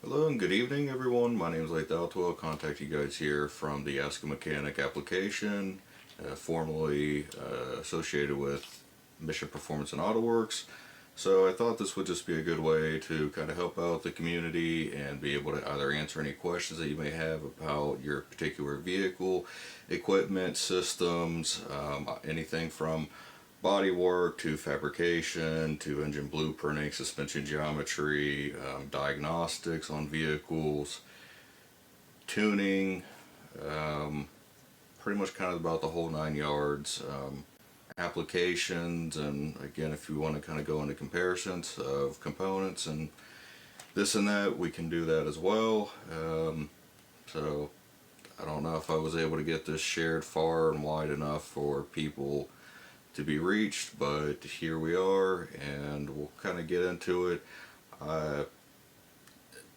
Hello and good evening everyone, my name is I'll contact you guys here from the Ask a Mechanic application, formerly associated with Mission Performance and AutoWorks. So I thought this would just be a good way to kind of help out the community and be able to either answer any questions that you may have about your particular vehicle, equipment, systems, anything from body work to fabrication to engine blueprinting, suspension geometry, diagnostics on vehicles, tuning, pretty much kind of about the whole 9 yards. Applications, and again, if you want to kind of go into comparisons of components and this and that, we can do that as well. So I don't know if I was able to get this shared far and wide enough for people to be reached, but here we are and we'll kind of get into it.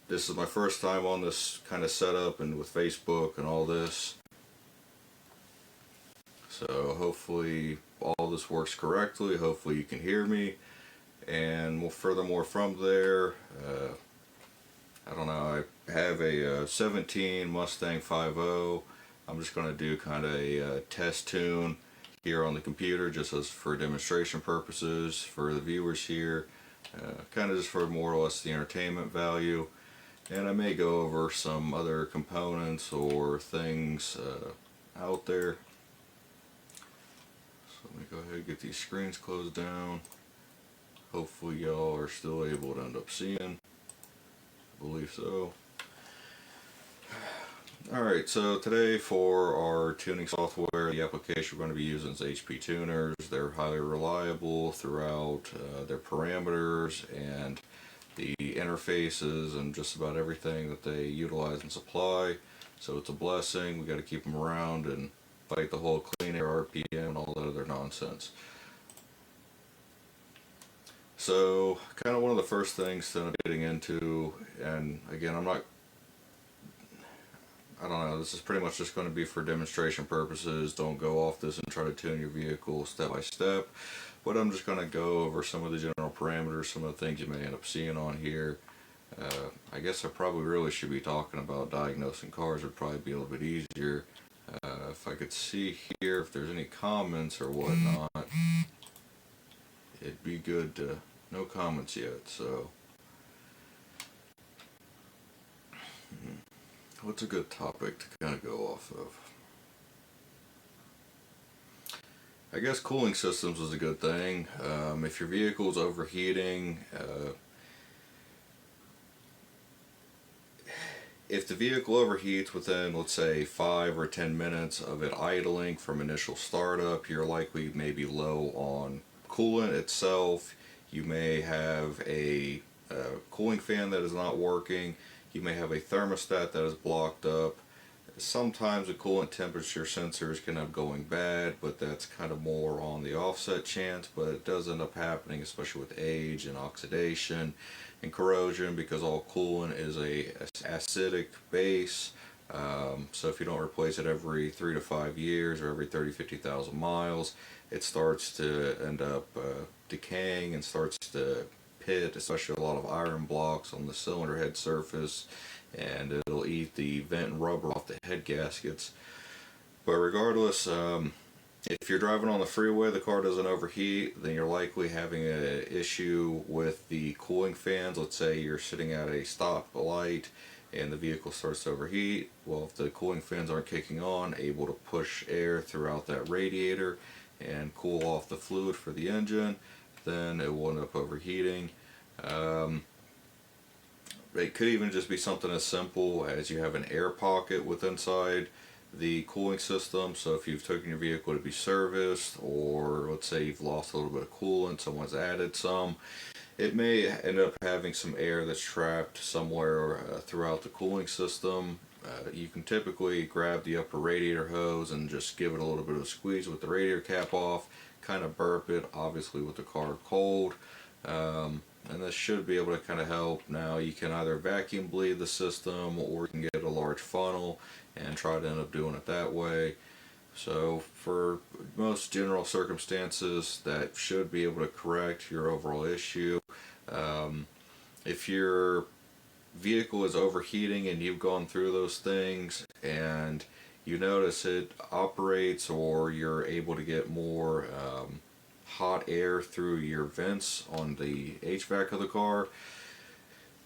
This is my first time on this kind of setup and with Facebook and all this, so hopefully all this works correctly. Hopefully you can hear me, and furthermore from there, I don't know, I have a 17 Mustang 5.0. I'm just going to do kind of a test tune here on the computer just as for demonstration purposes for the viewers here, kind of just for more or less the entertainment value. And I may go over some other components or things out there. So let me go ahead and get these screens closed down. Hopefully y'all are still able to end up seeing. I believe so. Alright, so today for our tuning software, the application we're going to be using is HP Tuners. They're highly reliable throughout their parameters and the interfaces and just about everything that they utilize and supply. So it's a blessing. We got to keep them around and fight the whole clean air RPM and all that other nonsense. So kind of one of the first things that I'm getting into, and again, I don't know, this is pretty much just going to be for demonstration purposes. Don't go off this and try to tune your vehicle step by step. But I'm just going to go over some of the general parameters, some of the things you may end up seeing on here. I guess I probably really should be talking about diagnosing cars. Would probably be a little bit easier. If I could see here if there's any comments or whatnot, it'd be good to, no comments yet, so what's a good topic to kind of go off of? I guess cooling systems is a good thing. If your vehicle is overheating, if the vehicle overheats within, let's say, 5 or 10 minutes of it idling from initial startup, you're likely maybe low on coolant itself. You may have a cooling fan that is not working. You may have a thermostat that is blocked up. Sometimes the coolant temperature sensors can end up going bad, but that's kind of more on the offset chance, but it does end up happening, especially with age and oxidation and corrosion, because all coolant is a acidic base. So if you don't replace it every 3 to 5 years or every 30-50,000 miles, it starts to end up decaying and starts to pit, especially a lot of iron blocks on the cylinder head surface, and it'll eat the vent and rubber off the head gaskets. But regardless, if you're driving on the freeway, the car doesn't overheat, then you're likely having an issue with the cooling fans. Let's say you're sitting at a stoplight and the vehicle starts to overheat. Well, if the cooling fans aren't kicking on, able to push air throughout that radiator and cool off the fluid for the engine, then it will end up overheating. It could even just be something as simple as you have an air pocket within inside the cooling system. So if you've taken your vehicle to be serviced, or let's say you've lost a little bit of coolant, someone's added some, it may end up having some air that's trapped somewhere throughout the cooling system. You can typically grab the upper radiator hose and just give it a little bit of a squeeze with the radiator cap off, kind of burp it, obviously with the car cold. And this should be able to kind of help. Now you can either vacuum bleed the system, or you can get a large funnel and try to end up doing it that way. So for most general circumstances, that should be able to correct your overall issue. If you're vehicle is overheating and you've gone through those things and you notice it operates, or you're able to get more hot air through your vents on the HVAC of the car,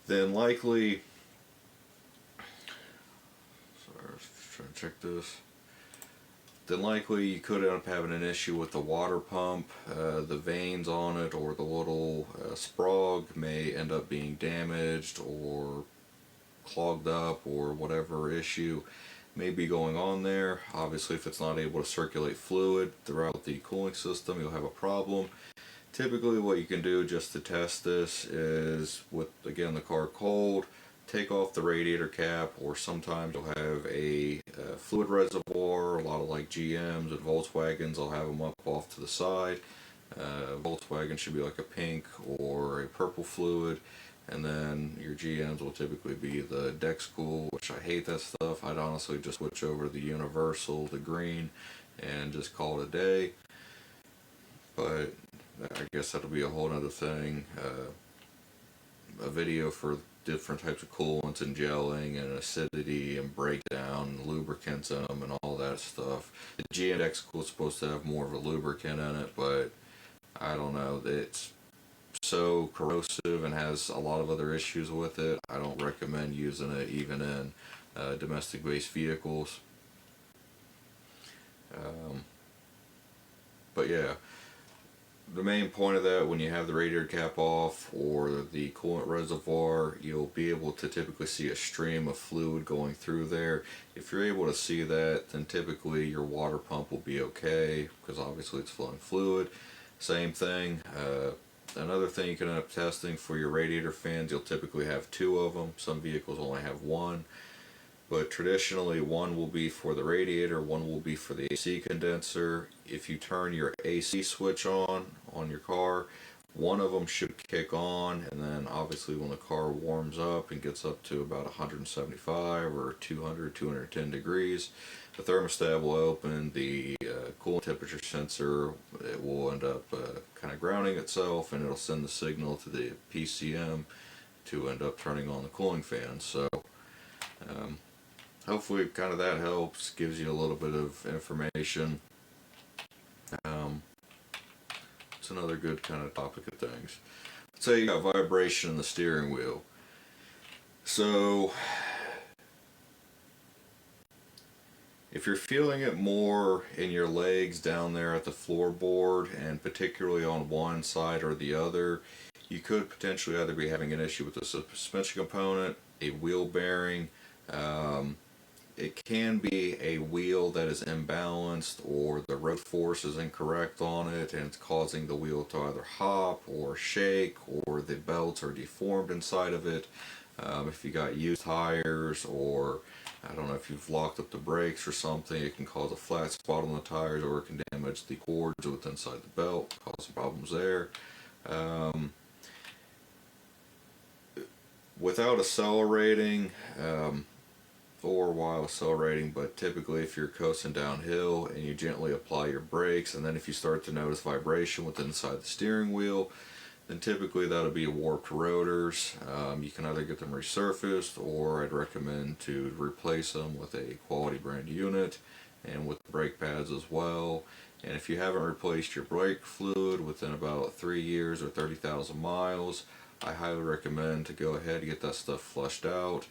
then likely, sorry, I was trying to check this, then likely you could end up having an issue with the water pump. The veins on it or the little sprog may end up being damaged or clogged up, or whatever issue may be going on there. Obviously, if it's not able to circulate fluid throughout the cooling system, you'll have a problem. Typically what you can do just to test this is, with again the car cold, take off the radiator cap, or sometimes you'll have a fluid reservoir. A lot of like GMs and Volkswagens will have them up off to the side. Volkswagen should be like a pink or a purple fluid, and then your GMs will typically be the Dexcool, which I hate that stuff. I'd honestly just switch over to the Universal, the green, and just call it a day. But I guess that'll be a whole other thing. A video for different types of coolants and gelling and acidity and breakdown, lubricants in them, and all that stuff. The GNX Cool is supposed to have more of a lubricant in it, but I don't know. It's so corrosive and has a lot of other issues with it. I don't recommend using it even in domestic-based vehicles. But yeah, the main point of that, when you have the radiator cap off or the coolant reservoir, you'll be able to typically see a stream of fluid going through there. If you're able to see that, then typically your water pump will be okay, because obviously it's flowing fluid. Same thing. Another thing you can end up testing for your radiator fans, you'll typically have two of them. Some vehicles only have one. But traditionally, one will be for the radiator, one will be for the AC condenser. If you turn your AC switch on your car, one of them should kick on, and then obviously when the car warms up and gets up to about 175 or 200, 210 degrees, the thermostat will open, the coolant temperature sensor, it will end up kind of grounding itself, and it'll send the signal to the PCM to end up turning on the cooling fan. So hopefully kind of that helps, gives you a little bit of information. It's another good kind of topic of things. Let's say you got vibration in the steering wheel. So if you're feeling it more in your legs down there at the floorboard, and particularly on one side or the other, you could potentially either be having an issue with the suspension component, a wheel bearing. It can be a wheel that is imbalanced, or the road force is incorrect on it and it's causing the wheel to either hop or shake, or the belts are deformed inside of it. If you got used tires, or I don't know if you've locked up the brakes or something, it can cause a flat spot on the tires, or it can damage the cords within inside the belt, cause problems there. Without accelerating, or while accelerating, but typically if you're coasting downhill and you gently apply your brakes, and then if you start to notice vibration within inside the steering wheel, then typically that'll be warped rotors. You can either get them resurfaced, or I'd recommend to replace them with a quality brand unit and with brake pads as well. And if you haven't replaced your brake fluid within about 3 years or 30,000 miles, I highly recommend to go ahead and get that stuff flushed out.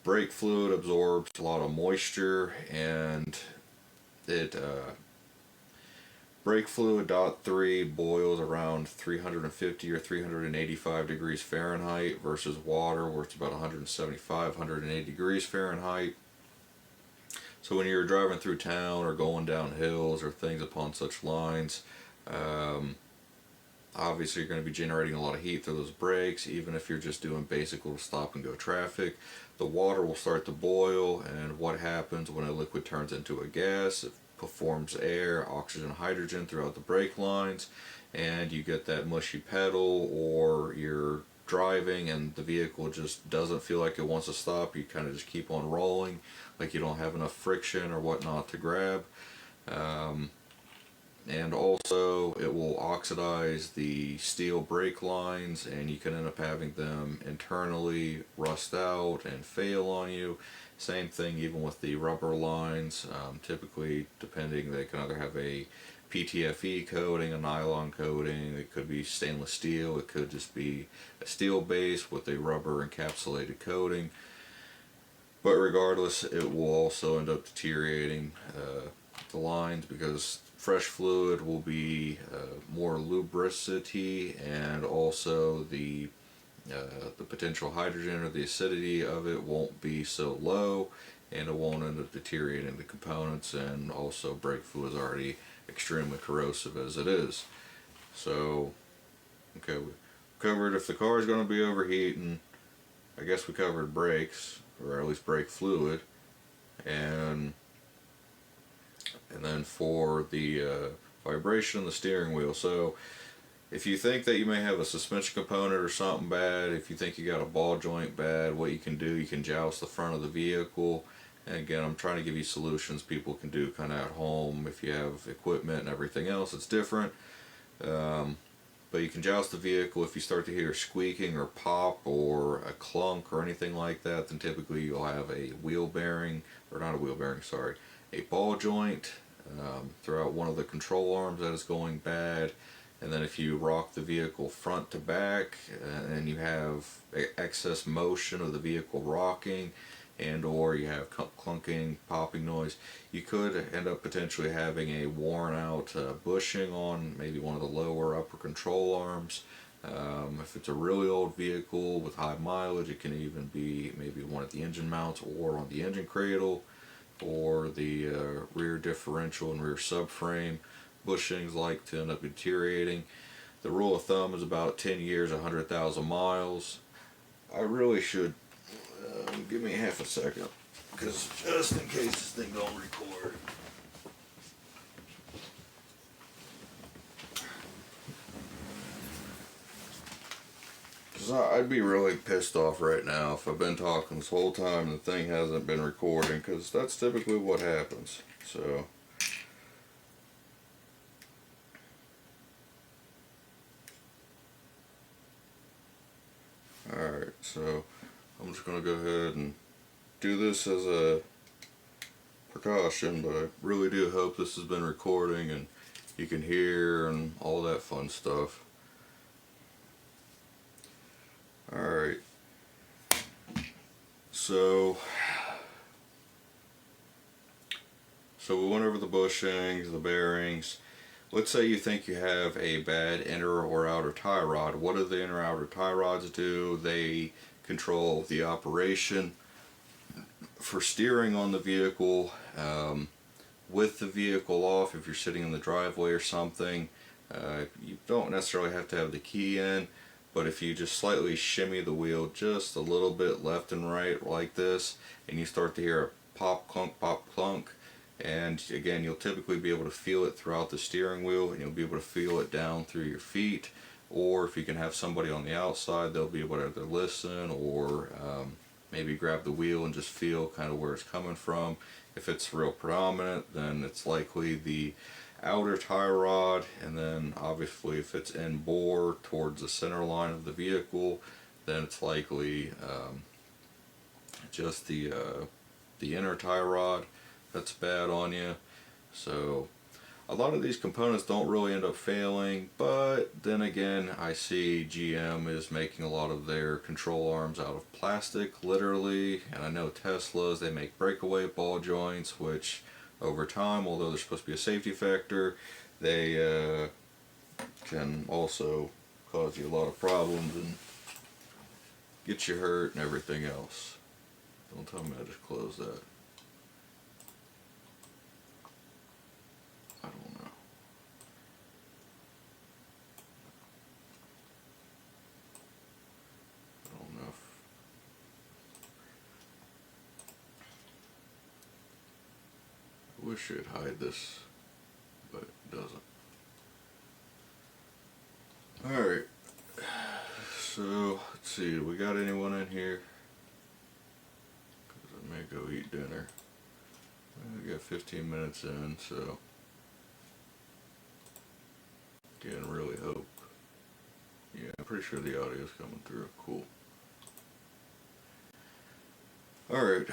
Brake fluid absorbs a lot of moisture, and it brake fluid .3 boils around 350 or 385 degrees Fahrenheit versus water where it's about 175, 180 degrees Fahrenheit. So when you're driving through town or going down hills or things upon such lines, obviously you're going to be generating a lot of heat through those brakes. Even if you're just doing basic little stop and go traffic, the water will start to boil, and what happens when a liquid turns into a gas? It performs air, oxygen, hydrogen throughout the brake lines, and you get that mushy pedal, or you're driving and the vehicle just doesn't feel like it wants to stop. You kind of just keep on rolling, like you don't have enough friction or whatnot to grab. and also it will oxidize the steel brake lines, and you can end up having them internally rust out and fail on you. Same thing even with the rubber lines. Typically, depending, they can either have a PTFE coating, a nylon coating, it could be stainless steel, it could just be a steel base with a rubber encapsulated coating. But regardless, it will also end up deteriorating the lines, because fresh fluid will be more lubricity, and also the potential hydrogen or the acidity of it won't be so low, and it won't end up deteriorating the components. And also, brake fluid is already extremely corrosive as it is. So, okay, we covered if the car is going to be overheating. I guess we covered brakes, or at least brake fluid, and then for the vibration in the steering wheel. So if you think that you may have a suspension component or something bad, if you think you got a ball joint bad, what you can do, you can joust the front of the vehicle. And again, I'm trying to give you solutions people can do kind of at home. If you have equipment and everything else, it's different. But you can joust the vehicle. If you start to hear squeaking or pop or a clunk or anything like that, then typically you'll have a wheel bearing, or not a wheel bearing, sorry, a ball joint throughout one of the control arms that is going bad. And then if you rock the vehicle front to back and you have excess motion of the vehicle rocking, and or you have clunking, popping noise, you could end up potentially having a worn out bushing on maybe one of the lower upper control arms. If it's a really old vehicle with high mileage, it can even be maybe one of the engine mounts or on the engine cradle, or the rear differential and rear subframe. Bushings like to end up deteriorating. The rule of thumb is about 10 years, 100,000 miles. I really should give me half a second, because just in case this thing don't record. Because I'd be really pissed off right now if I've been talking this whole time and the thing hasn't been recording, because that's typically what happens. So alright, so I'm just going to go ahead and do this as a precaution, but I really do hope this has been recording and you can hear and all that fun stuff. Alright, so we went over the bushings, the bearings. Let's say you think you have a bad inner or outer tie rod. What do the inner or outer tie rods do? They control the operation for steering on the vehicle. With the vehicle off, if you're sitting in the driveway or something, you don't necessarily have to have the key in, but if you just slightly shimmy the wheel just a little bit left and right like this, and you start to hear a pop clunk, and again, you'll typically be able to feel it throughout the steering wheel, and you'll be able to feel it down through your feet. Or if you can have somebody on the outside, they'll be able to either listen or maybe grab the wheel and just feel kind of where it's coming from. If it's real predominant, then it's likely the outer tie rod, and then obviously if it's in bore towards the center line of the vehicle, then it's likely just the inner tie rod that's bad on you. So a lot of these components don't really end up failing, but then again, I see GM is making a lot of their control arms out of plastic, literally, and I know Tesla's, they make breakaway ball joints, which over time, although there's supposed to be a safety factor, they can also cause you a lot of problems and get you hurt and everything else. Don't tell me I just closed that. I don't know. I don't know if I wish it'd hide this, but it doesn't. Alright, so let's see, do we got anyone in here? Because I may go eat dinner. We got 15 minutes in, so again, really hope. Yeah, I'm pretty sure the audio is coming through. Cool. Alright,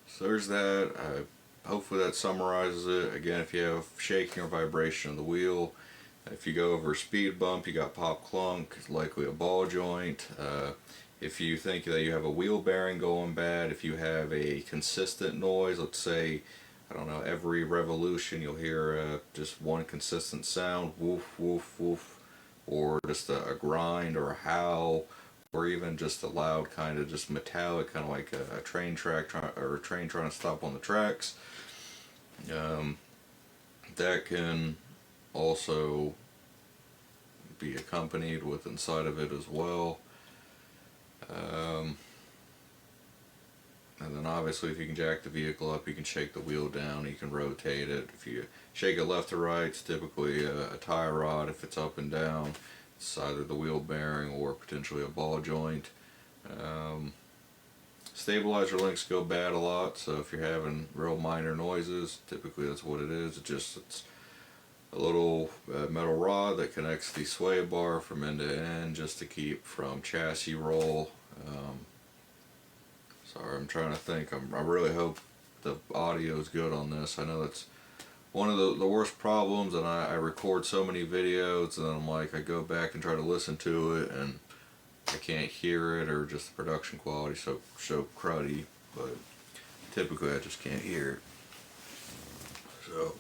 so there's that. Hopefully that summarizes it. Again, if you have shaking or vibration of the wheel, if you go over a speed bump, you got pop clunk, likely a ball joint. If you think that you have a wheel bearing going bad, if you have a consistent noise, let's say, I don't know, every revolution you'll hear just one consistent sound, woof, woof, woof, or just a grind or a howl, or even just a loud kind of just metallic, kind of like a train track or a train trying to stop on the tracks. That can also be accompanied with inside of it as well. And then obviously if you can jack the vehicle up, you can shake the wheel down, you can rotate it. If you shake it left to right, it's typically a tie rod. If it's up and down, it's either the wheel bearing or potentially a ball joint. Stabilizer links go bad a lot, so if you're having real minor noises, typically that's what it is. It's a little metal rod that connects the sway bar from end to end just to keep from chassis roll. Sorry, I'm trying to think. I really hope the audio is good on this. I know that's one of the worst problems, and I record so many videos, and then I'm like, I go back and try to listen to it, and I can't hear it, or just the production quality so cruddy, but typically I just can't hear it. So,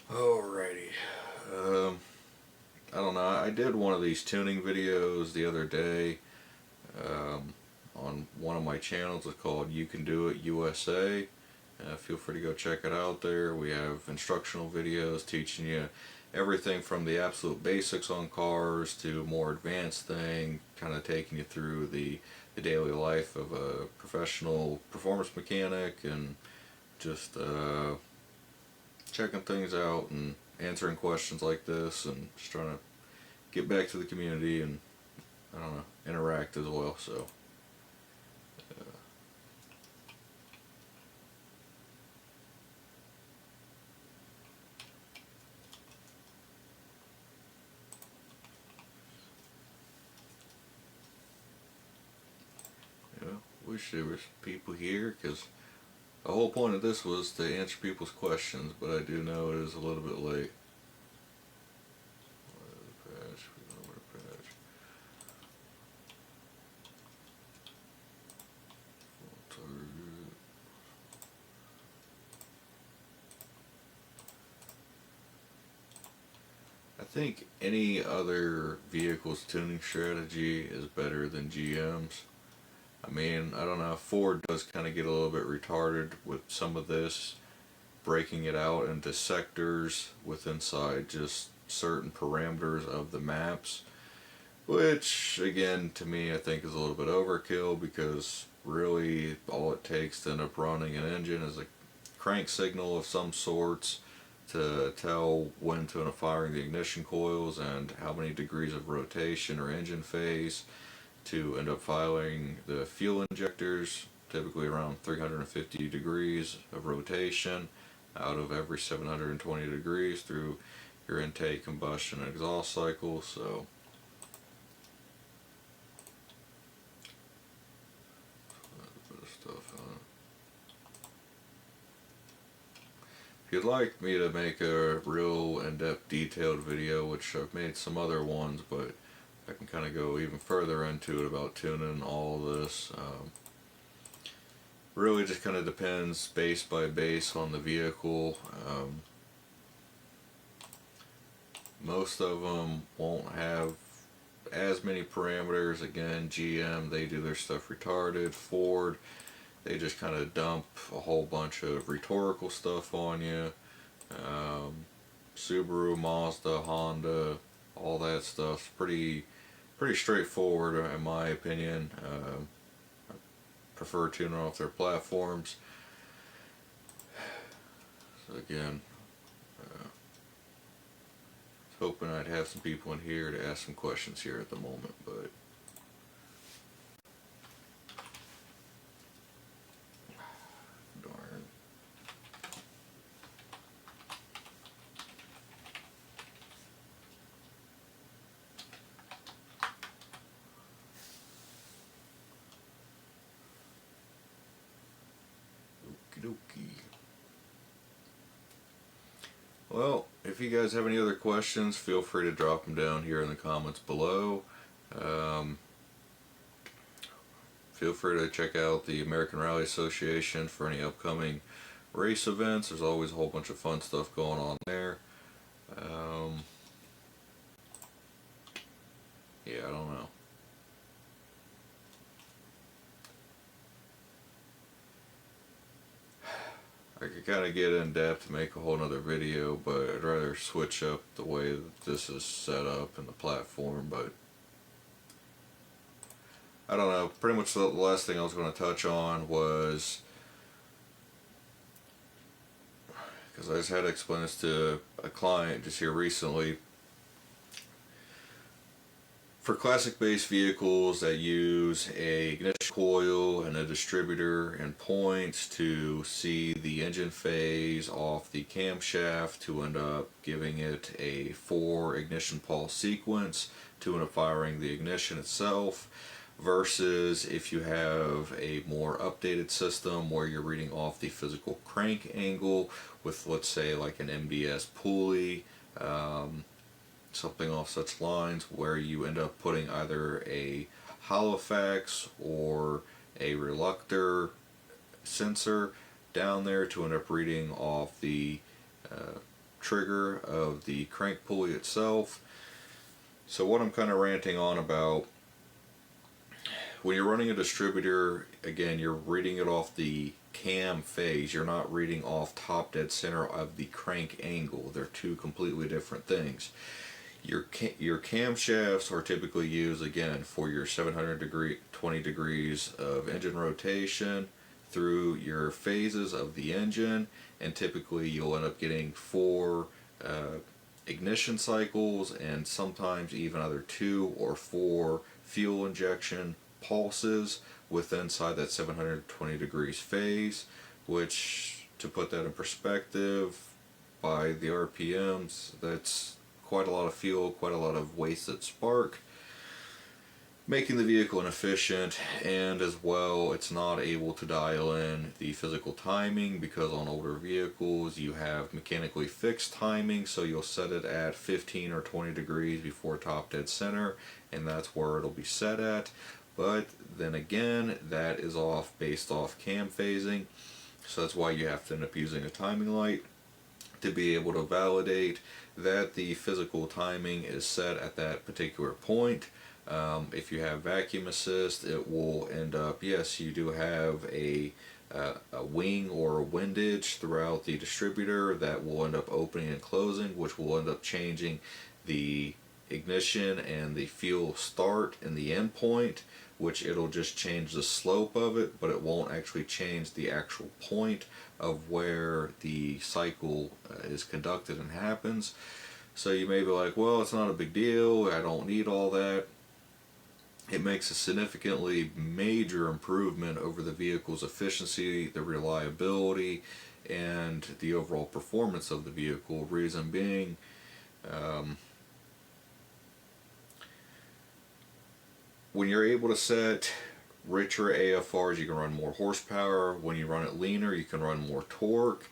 alrighty. I don't know, I did one of these tuning videos the other day on one of my channels. It's called You Can Do It USA. Feel free to go check it out there. We have instructional videos teaching you everything from the absolute basics on cars to more advanced thing, kind of taking you through the daily life of a professional performance mechanic, and just checking things out and answering questions like this, and just trying to get back to the community and, I don't know, interact as well. So wish there was people here, because the whole point of this was to answer people's questions, but I do know it is a little bit late. I think any other vehicle's tuning strategy is better than GM's. I mean, I don't know, Ford does kind of get a little bit retarded with some of this, breaking it out into sectors with inside just certain parameters of the maps, which again to me I think is a little bit overkill, because really all it takes to end up running an engine is a crank signal of some sorts to tell when to end up firing the ignition coils and how many degrees of rotation or engine phase to end up firing the fuel injectors, typically around 350 degrees of rotation out of every 720 degrees through your intake, combustion, and exhaust cycle. So a bit of stuff on it. If you'd like me to make a real in-depth detailed video, which I've made some other ones, but I can kind of go even further into it about tuning all of this. Really just kind of depends base by base on the vehicle. Most of them won't have as many parameters. Again, GM, they do their stuff retarded. Ford, they just kind of dump a whole bunch of rhetorical stuff on you. Subaru, Mazda, Honda, all that stuff's pretty straightforward in my opinion. I prefer tuning off their platforms. So again, hoping I'd have some people in here to ask some questions here at the moment, but darn. dokie. Well, if you guys have any other questions, feel free to drop them down here in the comments below. Feel free to check out the American Rally Association for any upcoming race events. There's always a whole bunch of fun stuff going on there. Yeah, I don't know. I could kind of get in depth, make a whole nother video, but I'd rather switch up the way that this is set up in the platform. But I don't know, pretty much the last thing I was going to touch on was, because I just had to explain this to a client just here recently, for classic based vehicles that use a ignition coil and a distributor and points to see the engine phase off the camshaft to end up giving it a 4 ignition pulse sequence to end up firing the ignition itself, versus if you have a more updated system where you're reading off the physical crank angle with, let's say, like an MBS pulley, something off such lines, where you end up putting either a Halifax or a reluctor sensor down there to end up reading off the trigger of the crank pulley itself. So what I'm kind of ranting on about, when you're running a distributor, again, you're reading it off the cam phase. You're not reading off top dead center of the crank angle. They're two completely different things. Your camshafts are typically used, again, for your 720 degrees of engine rotation through your phases of the engine, and typically you'll end up getting 4 ignition cycles and sometimes even either 2 or 4 fuel injection pulses with inside that 720 degrees phase, which, to put that in perspective, by the RPMs, that's quite a lot of fuel, quite a lot of wasted spark, making the vehicle inefficient. And as well, it's not able to dial in the physical timing, because on older vehicles you have mechanically fixed timing, so you'll set it at 15 or 20 degrees before top dead center, and that's where it'll be set at. But then again, that is based off cam phasing, so that's why you have to end up using a timing light to be able to validate that the physical timing is set at that particular point. If you have vacuum assist, it will end up, yes, you do have a wing or a windage throughout the distributor that will end up opening and closing, which will end up changing the ignition and the fuel start and the end point, which it'll just change the slope of it, but it won't actually change the actual point of where the cycle is conducted and happens. So you may be like, well, it's not a big deal, I don't need all that. It makes a significantly major improvement over the vehicle's efficiency, the reliability, and the overall performance of the vehicle. Reason being, when you're able to set richer AFRs, you can run more horsepower. When you run it leaner, you can run more torque.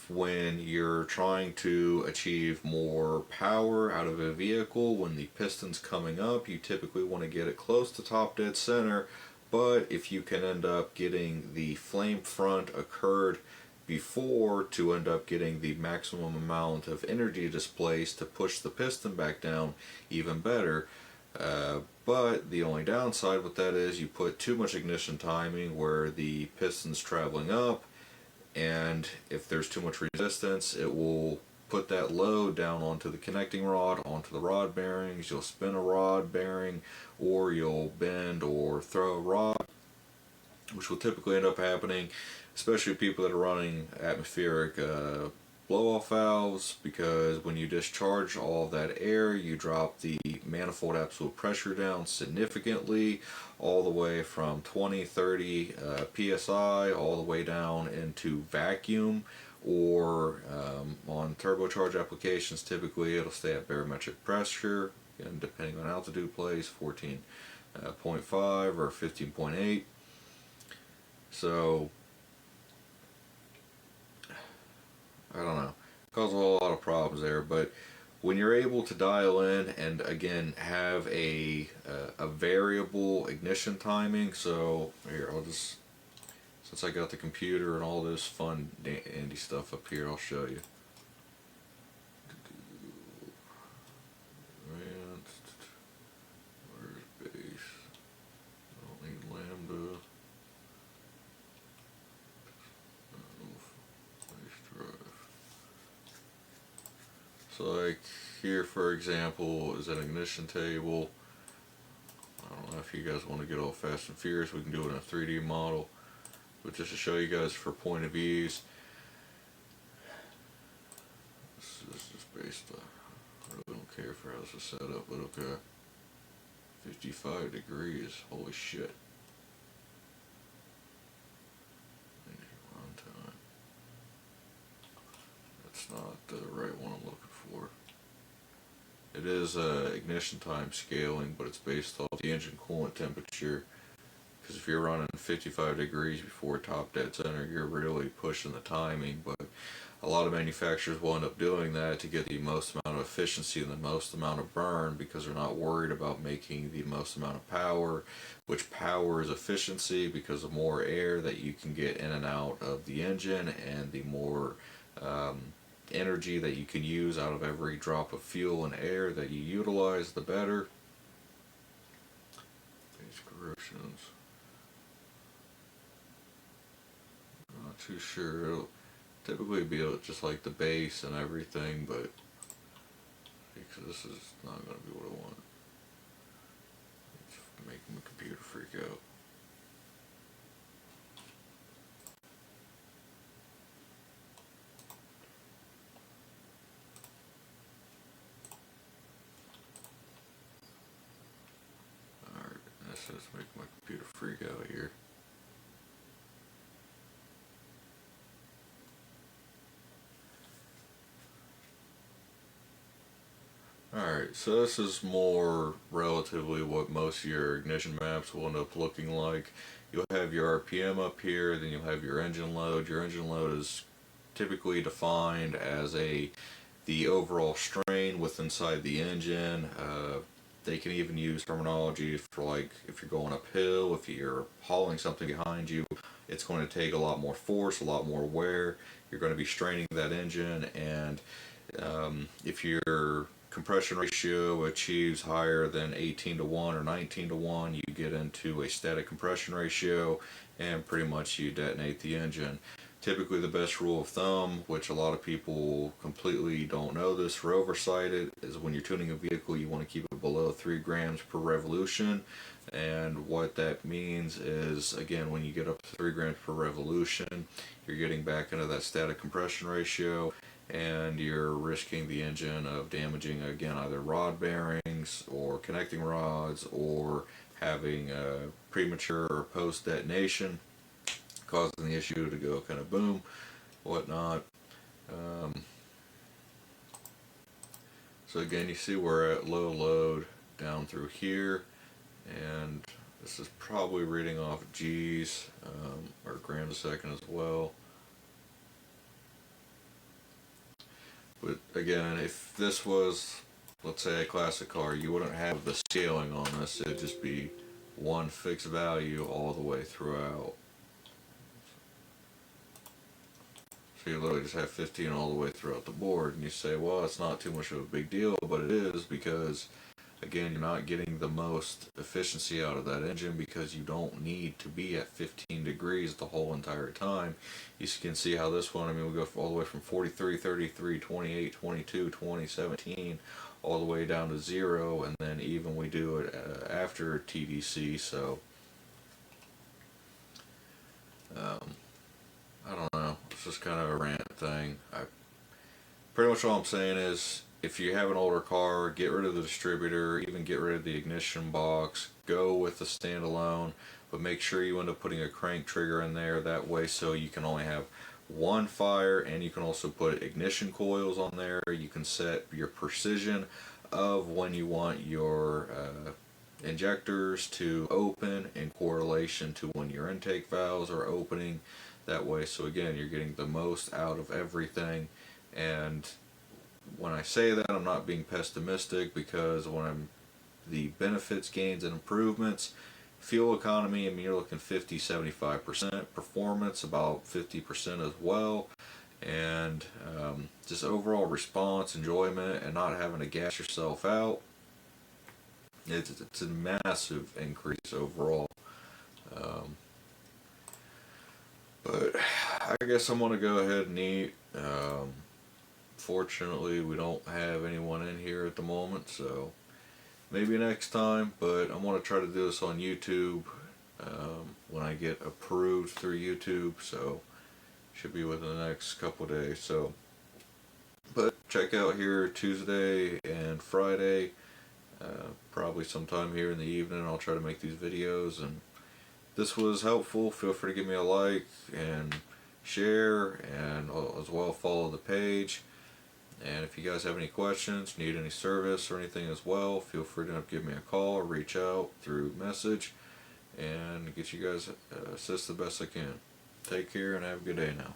When you're trying to achieve more power out of a vehicle, when the piston's coming up, you typically want to get it close to top dead center. But if you can end up getting the flame front occurred before, to end up getting the maximum amount of energy displaced to push the piston back down, even better. But the only downside with that is you put too much ignition timing where the piston's traveling up, and if there's too much resistance, it will put that load down onto the connecting rod, onto the rod bearings. You'll spin a rod bearing, or you'll bend or throw a rod, which will typically end up happening, especially people that are running atmospheric blow-off valves, because when you discharge all that air, you drop the manifold absolute pressure down significantly, all the way from 20, 30 psi all the way down into vacuum, or on turbocharged applications, typically it'll stay at barometric pressure, and depending on altitude place, 14.5 or 15.8. So cause a whole lot of problems there. But when you're able to dial in and again have a variable ignition timing, so here I'll just, since I got the computer and all this fun dandy stuff up here, I'll show you. Where's base? I don't need lambda. Base drive. So like here for example is an ignition table. I don't know if you guys want to get all fast and furious, we can do it in a 3D model. But just to show you guys for point of ease, this is just based on, I really don't care for how this is set up, but okay. 55 degrees, holy shit. Runtime. That's not the right one I'm looking for. It is ignition time scaling, but it's based off the engine coolant temperature. Because if you're running 55 degrees before top dead center, you're really pushing the timing. But a lot of manufacturers will end up doing that to get the most amount of efficiency and the most amount of burn, because they're not worried about making the most amount of power, which power is efficiency, because the more air that you can get in and out of the engine and the more energy that you can use out of every drop of fuel and air that you utilize, the better. These corrections. Not too sure. It'll typically be just like the base and everything, but because this is not going to be what I want. It's making my computer freak out. Alright, that's just making my computer freak out here. Alright, so this is more relatively what most of your ignition maps will end up looking like. You'll have your RPM up here, then you'll have your engine load. Your engine load is typically defined as the overall strain within inside the engine. They can even use terminology for like if you're going uphill, if you're hauling something behind you, it's going to take a lot more force, a lot more wear. You're going to be straining that engine, and if your compression ratio achieves higher than 18 to 1 or 19 to 1, you get into a static compression ratio and pretty much you detonate the engine. Typically the best rule of thumb, which a lot of people completely don't know this or oversight it, is when you're tuning a vehicle you want to keep it below 3 grams per revolution. And what that means is, again, when you get up to 3 grams per revolution, you're getting back into that static compression ratio, and you're risking the engine of damaging, again, either rod bearings or connecting rods, or having a premature or post detonation, causing the issue to go kind of boom, whatnot. So again, you see we're at low load down through here, and this is probably reading off G's or grams a second as well. But again, if this was, let's say, a classic car, you wouldn't have the scaling on this. It'd just be one fixed value all the way throughout. So you literally just have 15 all the way throughout the board, and you say, well, it's not too much of a big deal, but it is, because again, you're not getting the most efficiency out of that engine, because you don't need to be at 15 degrees the whole entire time. You can see how this one, I mean, we go all the way from 43, 33, 28, 22, 20, 17, all the way down to 0, and then even we do it after TDC, so I don't know, it's just kind of a rant thing. Pretty much all I'm saying is, if you have an older car, get rid of the distributor, even get rid of the ignition box, go with the standalone, but make sure you end up putting a crank trigger in there, that way so you can only have one fire, and you can also put ignition coils on there. You can set your precision of when you want your injectors to open in correlation to when your intake valves are opening, that way so again you're getting the most out of everything. And when I say that, I'm not being pessimistic, because the benefits, gains, and improvements, fuel economy, I mean, you're looking 50-75%, performance about 50% as well, and just overall response, enjoyment, and not having to gas yourself out. It's a massive increase overall. Um, but I guess I'm gonna go ahead and eat. Fortunately, we don't have anyone in here at the moment, so maybe next time. But I'm gonna try to do this on YouTube when I get approved through YouTube. So should be within the next couple days. So, but check out here Tuesday and Friday. Probably sometime here in the evening, I'll try to make these videos. And this was helpful, feel free to give me a like and share, and as well follow the page. And if you guys have any questions, need any service or anything as well, feel free to give me a call or reach out through message and get you guys assist the best I can. Take care and have a good day now.